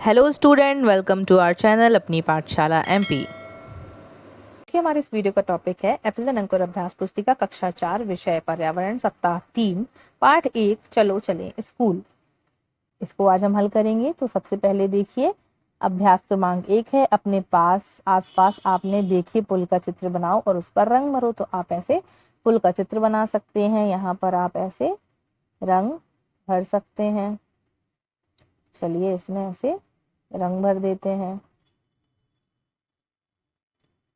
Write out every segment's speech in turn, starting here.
Hello student, welcome to our channel Apni Pathshala MP. हमारे इस video का टॉपिक है एफिल अंकुर अभ्यास पुस्तिका कक्षा 4 विषय पर्यावरण सप्ताह 3 पाठ 1 चलो चलें स्कूल। इसको आज हम हल करेंगे। तो सबसे पहले देखिए अभ्यास क्रमांक 1 है, अपने पास आसपास आपने देखे पुल का चित्र बनाओ और उस पर रंग भरो। तो आप ऐसे पुल का चित्र बना सकते हैं, यहाँ पर आप ऐसे रंग भर सकते हैं। चलिए इसमें ऐसे रंग भर देते हैं।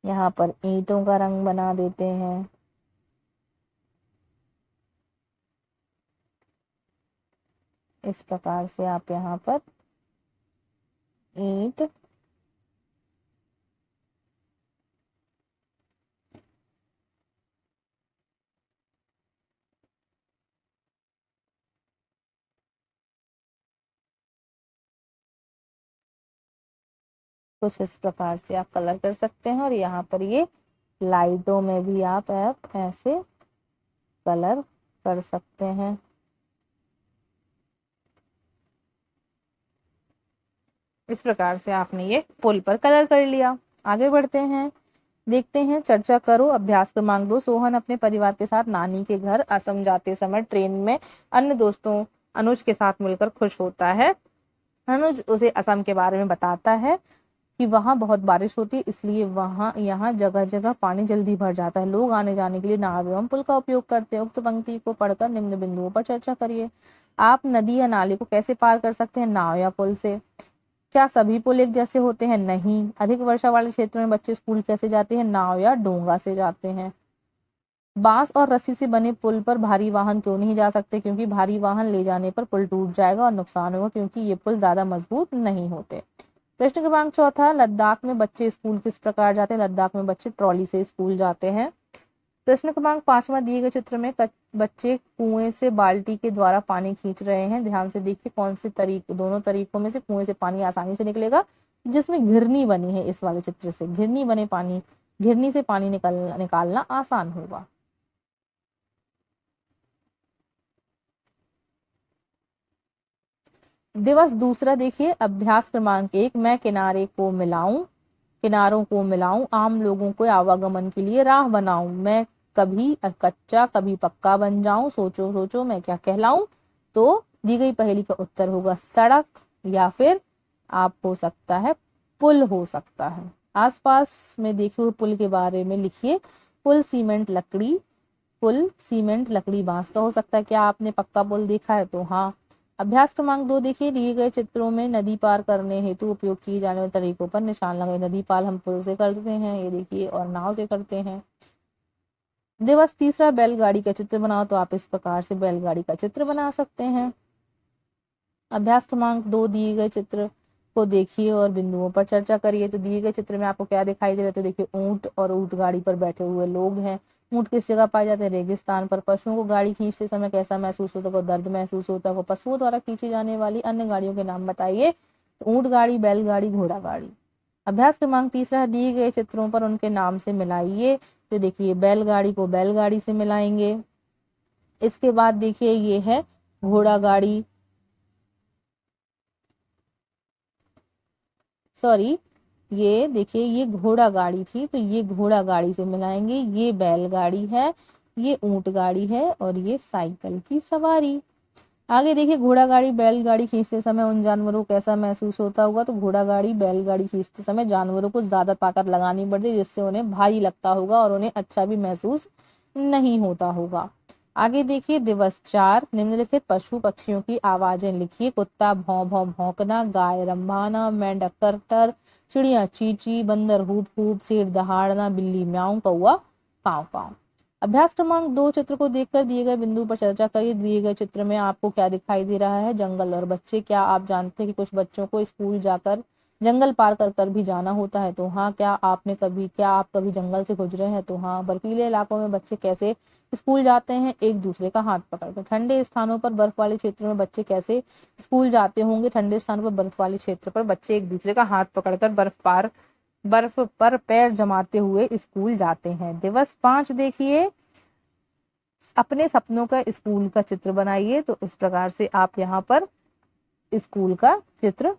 यहाँ पर ईंटों का रंग बना देते हैं। इस प्रकार से आप यहाँ पर ईंट कुछ इस प्रकार से आप कलर कर सकते हैं। और यहाँ पर ये लाइटों में भी आप ऐसे कलर कर सकते हैं। इस प्रकार से आपने ये पुल पर कलर कर लिया। आगे बढ़ते हैं, देखते हैं चर्चा करो। अभ्यास क्रमांक 2, सोहन अपने परिवार के साथ नानी के घर असम जाते समय ट्रेन में अन्य दोस्तों अनुज के साथ मिलकर खुश होता है। अनुज उसे असम के बारे में बताता है कि वहाँ बहुत बारिश होती है, इसलिए वहाँ यहाँ जगह जगह पानी जल्दी भर जाता है। लोग आने जाने के लिए नाव एवं पुल का उपयोग करते हैं। उक्त पंक्ति को पढ़कर निम्न बिंदुओं पर चर्चा करिए। आप नदी या नाले को कैसे पार कर सकते हैं? नाव या पुल से। क्या सभी पुल एक जैसे होते हैं? नहीं। अधिक वर्षा वाले क्षेत्रों में बच्चे स्कूल कैसे जाते हैं? नाव या डोंगा से जाते हैं। बांस और रस्सी से बने पुल पर भारी वाहन क्यों नहीं जा सकते? क्योंकि भारी वाहन ले जाने पर पुल टूट जाएगा और नुकसान होगा, क्योंकि ये पुल ज्यादा मजबूत नहीं होते। प्रश्न क्रमांक 4, लद्दाख में बच्चे स्कूल किस प्रकार जाते हैं? लद्दाख में बच्चे ट्रॉली से स्कूल जाते हैं। प्रश्न क्रमांक 5, दिए गए चित्र में बच्चे कुएं से बाल्टी के द्वारा पानी खींच रहे हैं। ध्यान से देखिए कौन से दोनों तरीकों में से कुएं से पानी आसानी से निकलेगा। जिसमें घिरनी बनी है, इस वाले चित्र से घिरनी से पानी निकालना आसान होगा। दिवस दूसरा देखिए अभ्यास क्रमांक 1, मैं किनारों को मिलाऊं, आम लोगों को आवागमन के लिए राह बनाऊं, मैं कभी कच्चा कभी पक्का बन जाऊं, सोचो सोचो मैं क्या कहलाऊं। तो दी गई पहेली का उत्तर होगा सड़क, या फिर आप हो सकता है पुल हो सकता है। आसपास में देखिए पुल के बारे में लिखिए। पुल सीमेंट लकड़ी बांस का हो सकता है। क्या आपने पक्का पुल देखा है? तो हाँ। अभ्यास क्रमांक 2 देखिए, दिए गए चित्रों में नदी पार करने हेतु उपयोग किए जाने वाले तरीकों पर निशान लगाए। नदी पार हम पुल से करते हैं, ये देखिए, और नाव से करते हैं। दिवस तीसरा, बैलगाड़ी का चित्र बनाओ। तो आप इस प्रकार से बैलगाड़ी का चित्र बना सकते हैं। अभ्यास क्रमांक 2, दिए गए चित्र को देखिए और बिंदुओं पर चर्चा करिए। तो दिए गए चित्र में आपको क्या दिखाई दे रहा है? तो देखिए ऊंट और ऊंट गाड़ी पर बैठे हुए लोग हैं। ऊंट किस जगह पाए जाते हैं? रेगिस्तान पर। पशुओं को गाड़ी खींचते समय कैसा महसूस होता है? दर्द महसूस होता है। पशुओं द्वारा खींची जाने वाली अन्य गाड़ियों के नाम बताइए। तो ऊंट गाड़ी, बैलगाड़ी, घोड़ा गाड़ी। अभ्यास क्रमांक 3 है, दिए गए चित्रों पर उनके नाम से मिलाइए। तो देखिए बैलगाड़ी को बैलगाड़ी से मिलाएंगे। इसके बाद देखिए ये है घोड़ा गाड़ी, सॉरी, ये देखिए ये घोड़ा गाड़ी थी, तो ये घोड़ा गाड़ी से मिलाएंगे। ये बैलगाड़ी है, ये ऊंट गाड़ी है, और ये साइकिल की सवारी। आगे देखिए घोड़ा गाड़ी बैलगाड़ी खींचते समय उन जानवरों को कैसा महसूस होता होगा? तो घोड़ा गाड़ी बैलगाड़ी खींचते समय जानवरों को ज्यादा ताकत लगानी पड़ती है, जिससे उन्हें भारी लगता होगा और उन्हें अच्छा भी महसूस नहीं होता होगा। आगे देखिए दिवस 4, निम्नलिखित पशु पक्षियों की आवाजें लिखिए। कुत्ता भौं भौं भौंकना, गाय रंभाना, मेंढक टर, चिड़िया चींची, बंदर हुप हुप, शेर दहाड़ना, बिल्ली म्याऊं, कौवा काव काव। अभ्यास क्रमांक 2, चित्र को देखकर दिए गए बिंदु पर चर्चा करिए। दिए गए चित्र में आपको क्या दिखाई दे रहा है? जंगल और बच्चे। क्या आप जानते हैं कि कुछ बच्चों को स्कूल जाकर जंगल पार कर कर भी जाना होता है? तो हाँ। क्या आप कभी जंगल से गुजरे हैं? तो हाँ। बर्फीले इलाकों में बच्चे कैसे स्कूल जाते हैं? एक दूसरे का हाथ पकड़कर। ठंडे स्थानों पर बर्फ वाले क्षेत्रों में बच्चे कैसे स्कूल जाते होंगे? ठंडे स्थानों पर बर्फ वाले क्षेत्र पर बच्चे एक दूसरे का हाथ पकड़कर बर्फ पर पैर जमाते हुए स्कूल जाते हैं। दिवस 5 देखिए, अपने सपनों का स्कूल का चित्र बनाइए। तो इस प्रकार से आप यहाँ पर स्कूल का चित्र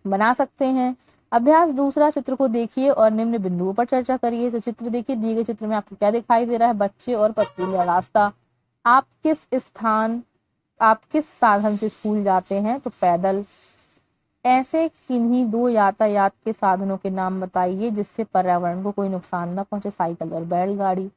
बना सकते हैं। अभ्यास दूसरा, चित्र को देखिए और निम्न बिंदुओं पर चर्चा करिए। तो चित्र देखिए, दिए गए चित्र में आपको क्या दिखाई दे रहा है? बच्चे और पथरीला रास्ता। आप किस साधन से स्कूल जाते हैं? तो पैदल। ऐसे किन्हीं दो यातायात के साधनों के नाम बताइए जिससे पर्यावरण को कोई नुकसान न पहुंचे? साइकिल और बैलगाड़ी।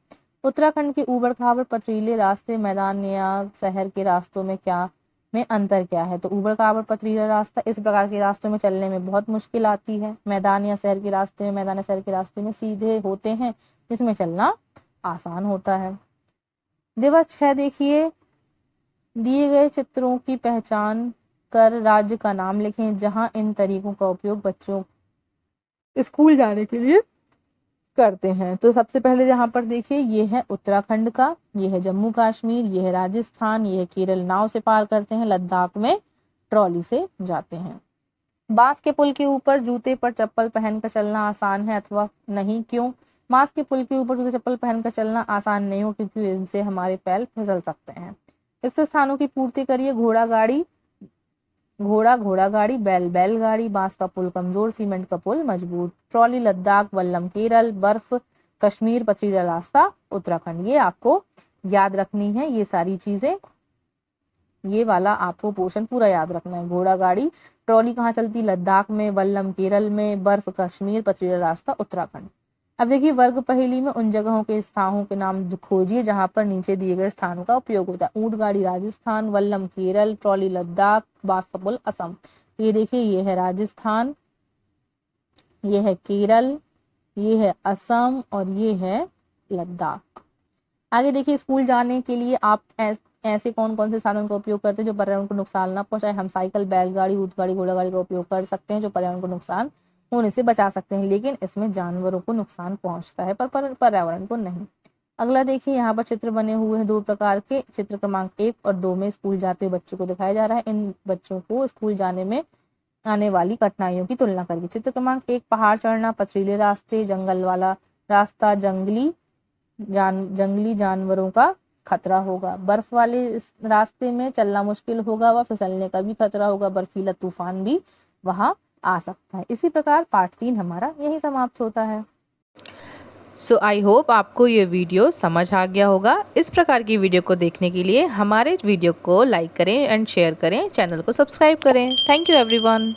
उत्तराखंड के ऊबड़ खाबड़ पथरीले रास्ते, मैदान या शहर के रास्तों में अंतर क्या है? तो ऊबड़ खाबड़ पथरीला रास्ता, इस प्रकार के रास्तों में चलने में बहुत मुश्किल आती है। मैदान या शहर के रास्ते में सीधे होते हैं, जिसमें चलना आसान होता है। दिवस 6 देखिए, दिए गए चित्रों की पहचान कर राज्य का नाम लिखें जहां इन तरीकों का उपयोग बच्चों स्कूल जाने के लिए करते हैं। तो सबसे पहले यहाँ पर देखिए, ये है उत्तराखंड का, ये है जम्मू कश्मीर, ये है राजस्थान, ये है केरल। नाव से पार करते हैं, लद्दाख में ट्रॉली से जाते हैं। बांस के पुल के ऊपर जूते पर चप्पल पहनकर चलना आसान है अथवा नहीं? क्यों? बांस के पुल के ऊपर जूते चप्पल पहनकर चलना आसान नहीं हो क्योंकि इनसे हमारे पैर फिसल सकते हैं। रिक्त स्थानों की पूर्ति करिए। घोड़ा गाड़ी, बैलगाड़ी। बांस का पुल कमजोर, सीमेंट का पुल मजबूत। ट्रॉली लद्दाख, वल्लम केरल, बर्फ कश्मीर, पथरीला रास्ता उत्तराखंड। ये आपको याद रखनी है, ये सारी चीजें, ये वाला आपको पोर्शन पूरा याद रखना है। घोड़ा गाड़ी, ट्रॉली कहाँ चलती? लद्दाख में, वल्लम केरल में, बर्फ कश्मीर, पथरीला रास्ता उत्तराखंड। अब देखिए, वर्ग पहेली में उन जगहों के स्थानों के नाम खोजिए जहां पर नीचे दिए गए स्थानों का उपयोग होता है। ऊंट गाड़ी राजस्थान, वल्लम केरल, ट्रॉली लद्दाख, बांस का पुल असम। ये देखिए, ये है राजस्थान, ये है केरल, ये है असम और ये है लद्दाख। आगे देखिए, स्कूल जाने के लिए आप ऐसे कौन कौन से साधन का उपयोग करते हैं जो पर्यावरण को नुकसान ना पहुंचाए? हम साइकिल, बैलगाड़ी, ऊंट गाड़ी, घोड़ा गाड़ी का उपयोग कर सकते हैं जो पर्यावरण को नुकसान होने से बचा सकते हैं, लेकिन इसमें जानवरों को नुकसान पहुंचता है पर पर्यावरण को नहीं। अगला देखिए, यहाँ पर चित्र बने हुए हैं दो प्रकार के। चित्र क्रमांक 1 और 2 में स्कूल जाते हुए बच्चों को दिखाया जा रहा है। इन बच्चों को स्कूल जाने में आने वाली कठिनाइयों की तुलना करिए। चित्र क्रमांक 1, पहाड़ चढ़ना, पथरीले रास्ते, जंगल वाला रास्ता, जंगली जानवरों का खतरा होगा। बर्फ वाले इस रास्ते में चलना मुश्किल होगा व फिसलने का भी खतरा होगा। बर्फीला तूफान भी वहां आ सकता है। इसी प्रकार पार्ट 3 हमारा यही समाप्त होता है। सो आई होप आपको ये वीडियो समझ आ गया होगा। इस प्रकार की वीडियो को देखने के लिए हमारे वीडियो को लाइक करें एंड शेयर करें, चैनल को सब्सक्राइब करें। Thank you everyone.